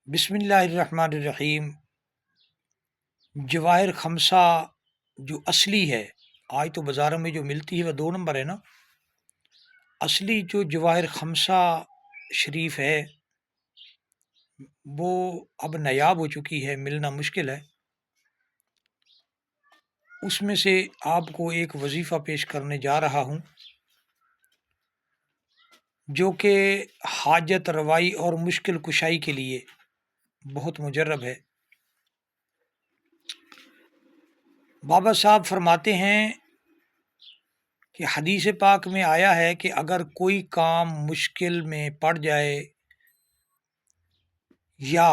بسم اللہ الرحمن الرحیم۔ جواہر خمسہ جو اصلی ہے، آج تو بازاروں میں جو ملتی ہے وہ 2 نمبر ہے نا۔ اصلی جو جواہر خمسہ شریف ہے وہ اب نایاب ہو چکی ہے، ملنا مشکل ہے۔ اس میں سے آپ کو ایک وظیفہ پیش کرنے جا رہا ہوں جو کہ حاجت روائی اور مشکل کشائی کے لیے بہت مجرب ہے۔ بابا صاحب فرماتے ہیں کہ حدیث پاک میں آیا ہے کہ اگر کوئی کام مشکل میں پڑ جائے یا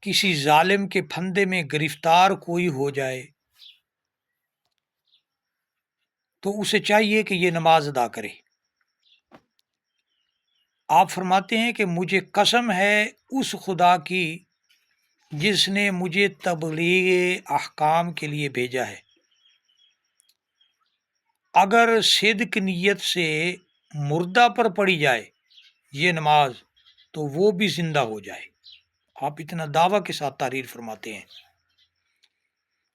کسی ظالم کے پھندے میں گرفتار کوئی ہو جائے تو اسے چاہیے کہ یہ نماز ادا کرے۔ آپ فرماتے ہیں کہ مجھے قسم ہے اس خدا کی جس نے مجھے تبلیغ احکام کے لیے بھیجا ہے، اگر صدق نیت سے مردہ پر پڑی جائے یہ نماز تو وہ بھی زندہ ہو جائے۔ آپ اتنا دعویٰ کے ساتھ تحریر فرماتے ہیں۔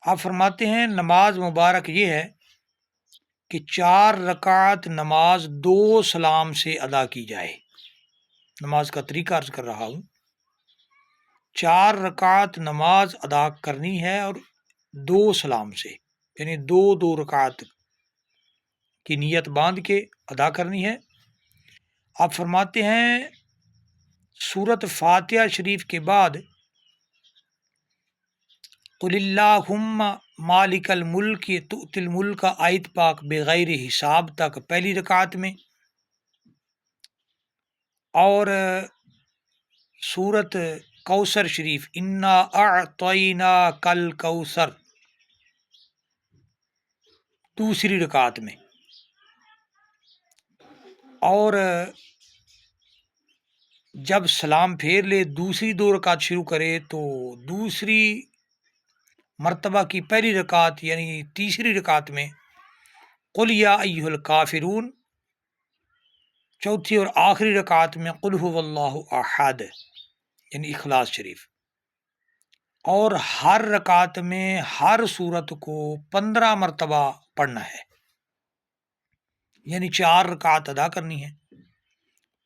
آپ فرماتے ہیں نماز مبارک یہ ہے کہ 4 رکعت نماز 2 سلام سے ادا کی جائے۔ نماز کا طریقہ عرض کر رہا ہوں۔ 4 رکعت نماز ادا کرنی ہے اور 2 سلام سے، یعنی 2 رکعت کی نیت باندھ کے ادا کرنی ہے۔ آپ فرماتے ہیں سورۃ فاتحہ شریف کے بعد قل اللہم مالک الملک تؤتی الملک آیت پاک بغیر حساب تک پہلی رکعت میں، اور سورۃ کوثر شریف انا اعطیناک الکوثر دوسری رکعت میں، اور جب سلام پھیر لے دوسری 2 رکعت شروع کرے تو دوسری مرتبہ کی پہلی رکعت یعنی تیسری رکعت میں قل یا ایھا الکافرون، چوتھی اور آخری رکعت میں قل ھو اللہ احد یعنی اخلاص شریف، اور ہر رکعت میں ہر سورت کو 15 مرتبہ پڑھنا ہے، یعنی 4 رکعت ادا کرنی ہے۔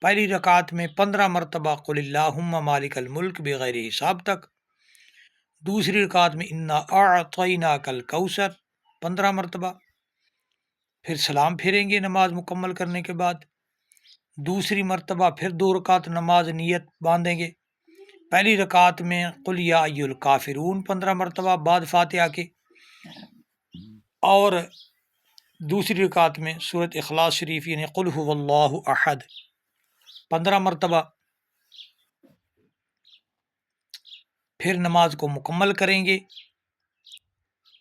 پہلی رکعت میں 15 مرتبہ قل اللہم مالک الملک بغیر حساب تک، دوسری رکعت میں انا اعطیناک الکوثر 15 مرتبہ، پھر سلام پھیریں گے نماز مکمل کرنے کے بعد، دوسری مرتبہ پھر 2 رکعت نماز نیت باندھیں گے، پہلی رکعت میں قل یا ایھا الکافرون 15 مرتبہ بعد فاتحہ کے، اور دوسری رکعت میں سورۃ اخلاص شریف یعنی قل ھو اللہ احد 15 مرتبہ، پھر نماز کو مکمل کریں گے،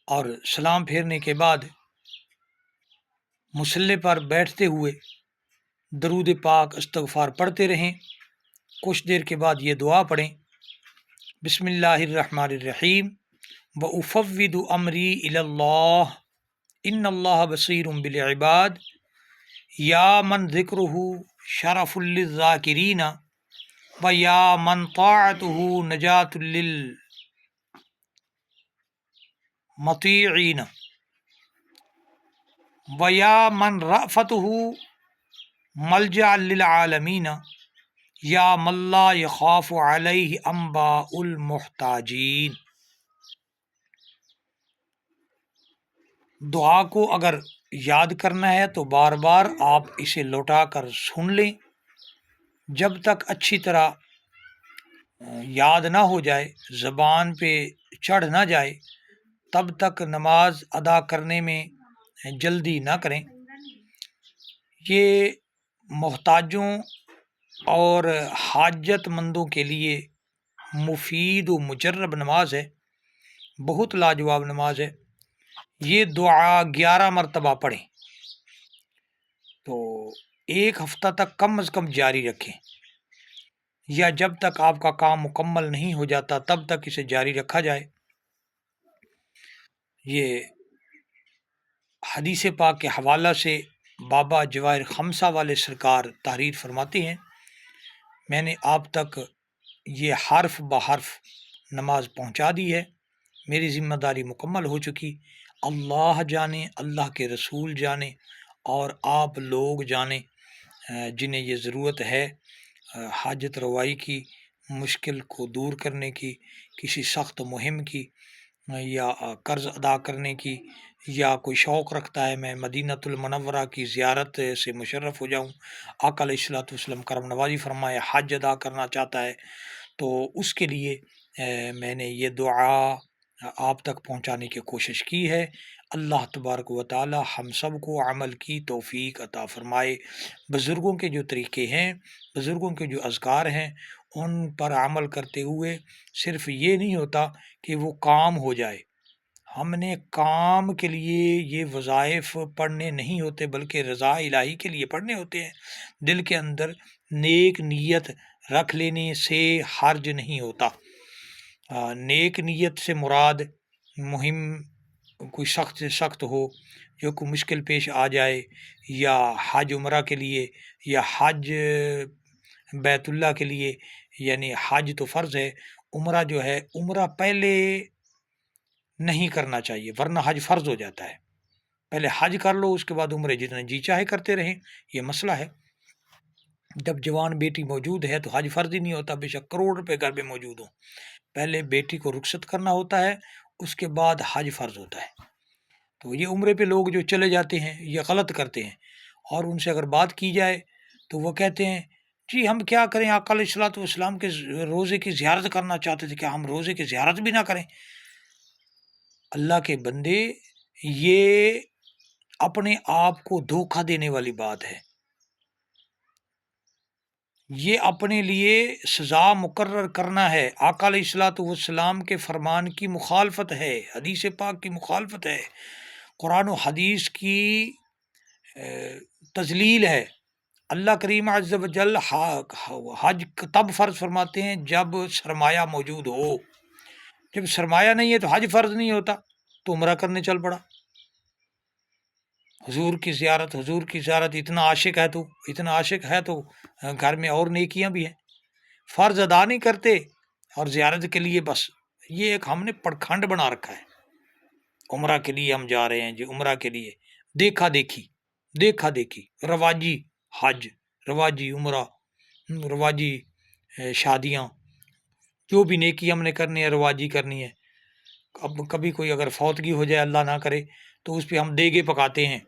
اور سلام پھیرنے کے بعد مصلی پر بیٹھتے ہوئے درود پاک استغفار پڑھتے رہیں۔ کچھ دیر کے بعد یہ دعا پڑھیں، بسم اللہ الرحمن الرحیم وافوض امری الی اللہ ان اللہ بصیر بالعباد یا من ذکرہ شرف للذاکرین و یا من طاعتہ نجات للمطیعین و یا من رأفتہ ملجأ للعالمین یا من لا یخاف علیہ انباء المحتاجین۔ دعا کو اگر یاد کرنا ہے تو بار بار آپ اسے لوٹا کر سن لیں، جب تک اچھی طرح یاد نہ ہو جائے، زبان پہ چڑھ نہ جائے، تب تک نماز ادا کرنے میں جلدی نہ کریں۔ یہ محتاجوں اور حاجت مندوں کے لیے مفید و مجرب نماز ہے، بہت لاجواب نماز ہے۔ یہ دعا 11 مرتبہ پڑھیں تو 1 ہفتہ تک کم از کم جاری رکھیں، یا جب تک آپ کا کام مکمل نہیں ہو جاتا تب تک اسے جاری رکھا جائے۔ یہ حدیث پاک کے حوالہ سے بابا جواہر خمسہ والے سرکار تحریر فرماتے ہیں۔ میں نے آپ تک یہ حرف بحرف نماز پہنچا دی ہے، میری ذمہ داری مکمل ہو چکی۔ اللہ جانے، اللہ کے رسول جانے، اور آپ لوگ جانیں جنہیں یہ ضرورت ہے حاجت روائی کی، مشکل کو دور کرنے کی، کسی سخت مہم کی، یا قرض ادا کرنے کی، یا کوئی شوق رکھتا ہے میں مدینۃ المنورہ کی زیارت سے مشرف ہو جاؤں، آقا علیہ الصلوۃ والسلام کرم نوازی فرمائے حج ادا کرنا چاہتا ہے، تو اس کے لیے میں نے یہ دعا آپ تک پہنچانے کی کوشش کی ہے۔ اللہ تبارک و تعالی ہم سب کو عمل کی توفیق عطا فرمائے۔ بزرگوں کے جو طریقے ہیں، بزرگوں کے جو اذکار ہیں، ان پر عمل کرتے ہوئے صرف یہ نہیں ہوتا کہ وہ کام ہو جائے، ہم نے کام کے لیے یہ وظائف پڑھنے نہیں ہوتے، بلکہ رضا الہی کے لیے پڑھنے ہوتے ہیں۔ دل کے اندر نیک نیت رکھ لینے سے حرج نہیں ہوتا۔ نیک نیت سے مراد مہم کوئی سخت سے سخت ہو، جو کوئی مشکل پیش آ جائے، یا حج عمرہ کے لیے، یا حج بیت اللہ کے لیے، یعنی حج تو فرض ہے، عمرہ جو ہے عمرہ پہلے نہیں کرنا چاہیے، ورنہ حج فرض ہو جاتا ہے۔ پہلے حج کر لو، اس کے بعد عمرے جتنے جی چاہے کرتے رہیں، یہ مسئلہ ہے۔ جب جوان بیٹی موجود ہے تو حج فرض ہی نہیں ہوتا، بے شک کروڑ روپے گھر میں موجود ہوں، پہلے بیٹی کو رخصت کرنا ہوتا ہے، اس کے بعد حج فرض ہوتا ہے۔ تو یہ عمرے پہ لوگ جو چلے جاتے ہیں یہ غلط کرتے ہیں، اور ان سے اگر بات کی جائے تو وہ کہتے ہیں جی ہم کیا کریں، آقا علیہ الصلوۃ والسلام کے روزے کی زیارت کرنا چاہتے تھے، کیا ہم روزے کی زیارت بھی نہ کریں؟ اللہ کے بندے، یہ اپنے آپ کو دھوکہ دینے والی بات ہے، یہ اپنے لیے سزا مقرر کرنا ہے۔ آقا علیہ الصلوۃ والسلام کے فرمان کی مخالفت ہے، حدیث پاک کی مخالفت ہے، قرآن و حدیث کی تذلیل ہے۔ اللہ کریم عز و جل حج تب فرض فرماتے ہیں جب سرمایہ موجود ہو، جب سرمایہ نہیں ہے تو حج فرض نہیں ہوتا، تو عمرہ کرنے چل پڑا۔ حضور کی زیارت اتنا عاشق ہے تو گھر میں اور نیکیاں بھی ہیں، فرض ادا نہیں کرتے اور زیارت کے لیے بس یہ ایک ہم نے پڑکھنڈ بنا رکھا ہے۔ عمرہ کے لیے ہم جا رہے ہیں جی، عمرہ کے لیے دیکھا دیکھی، رواجی حج، رواجی عمرہ، رواجی شادیاں، جو بھی نیکی ہم نے کرنی ہے رواجی کرنی ہے۔ اب کبھی کوئی اگر فوتگی ہو جائے اللہ نہ کرے تو اس پہ ہم دیگے پکاتے ہیں،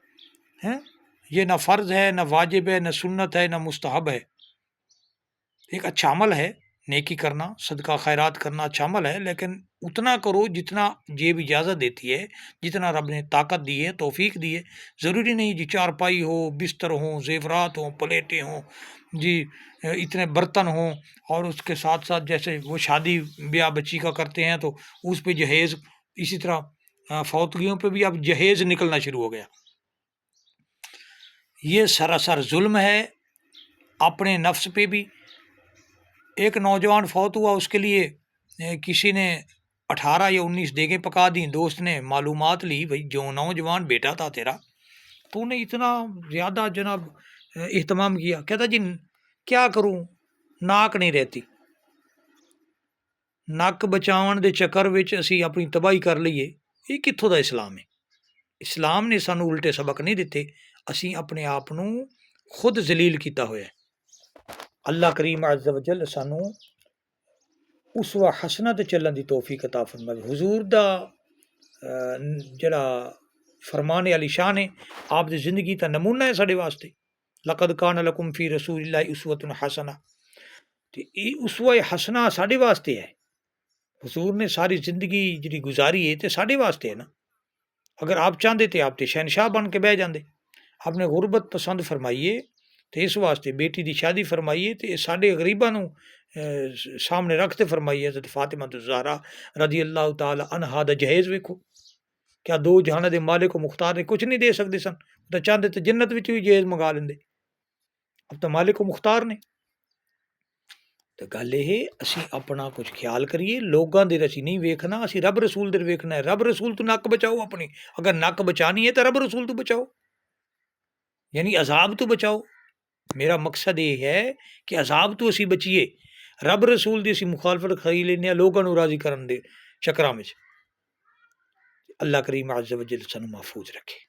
یہ نہ فرض ہے، نہ واجب ہے، نہ سنت ہے، نہ مستحب ہے۔ ایک اچھا عمل ہے نیکی کرنا، صدقہ خیرات کرنا اچھا عمل ہے، لیکن اتنا کرو جتنا جیب اجازت دیتی ہے، جتنا رب نے طاقت دی ہے، توفیق دی ہے۔ ضروری نہیں جی چارپائی ہو، بستر ہوں، زیورات ہوں، پلیٹیں ہوں جی، اتنے برتن ہوں، اور اس کے ساتھ ساتھ جیسے وہ شادی بیاہ بچی کا کرتے ہیں تو اس پہ جہیز، اسی طرح فوتگیوں پہ بھی اب جہیز نکلنا شروع ہو گیا۔ یہ سراسر ظلم ہے اپنے نفس پہ بھی۔ ایک نوجوان فوت ہوا، اس کے لیے کسی نے 18 یا 19 دیگیں پکا دیں، دوست نے معلومات لی، بھائی جو نوجوان بیٹا تھا تیرا، تو نے اتنا زیادہ جناب اہتمام کیا، کہتا جی کیا کروں، ناک نہیں رہتی، نک بچاؤن دے چکر وچ اسی اپنی تباہی کر لئیے۔ یہ کتھوں دا اسلام ہے؟ اسلام نے سانو الٹے سبق نہیں دیتے، اسی اپنے آپ نو خود ذلیل کیتا ہویا ہے۔ اللہ کریم عز و جل سانو اسوہ حسنہ تے چلن دی توفیق عطا فرمائے۔ حضور دا جڑا فرمان علی شان ہے، آپ دی زندگی تا نمونہ ہے ساڈے واسطے، لقد کان لکم فی رسول اللہ اسوۃ حسنہ، تے یہ اسوہ حسنہ ساڈے واسطے ہے۔ حضور نے ساری زندگی جڑی گزاری ہے تے ساڈے واسطے ہے نا۔ اگر آپ چاہتے تے آپ تے شہنشاہ بن کے بہ جاندے۔ آپ نے غربت پسند فرمائیے تے اس واسطے بیٹی دی شادی فرمائیے تے ساڈے غریباں نو سامنے رکھتے فرمائیے۔ حضرت فاطمہ الزہرا رضی اللہ تعالی عنہا دا جہیز ویکھو، کیا دو جہان دے مالک و مختار نے کچھ نہیں دے سکتے سن؟ تو چاہتے تے جنت وچ بھی جہیز منگا لیندے، اب تو مالک و مختار نے۔ تو گل یہ اسی اپنا کچھ خیال کریے، لوگاں دے اسی نہیں ویکھنا، اسی رب رسول دے ویکھنا ہے۔ رب رسول تو نک بچاؤ اپنی، اگر نک بچانی ہے تو رب رسول تو بچاؤ، یعنی عذاب تو بچاؤ۔ میرا مقصد یہ ہے کہ عذاب تو اسی بچیے۔ رب رسول دی اسی مخالفت کھائی لینے لوگوں نو راضی کرن دے چکراں وچ۔ اللہ کریم عز و جل سانو محفوظ رکھے۔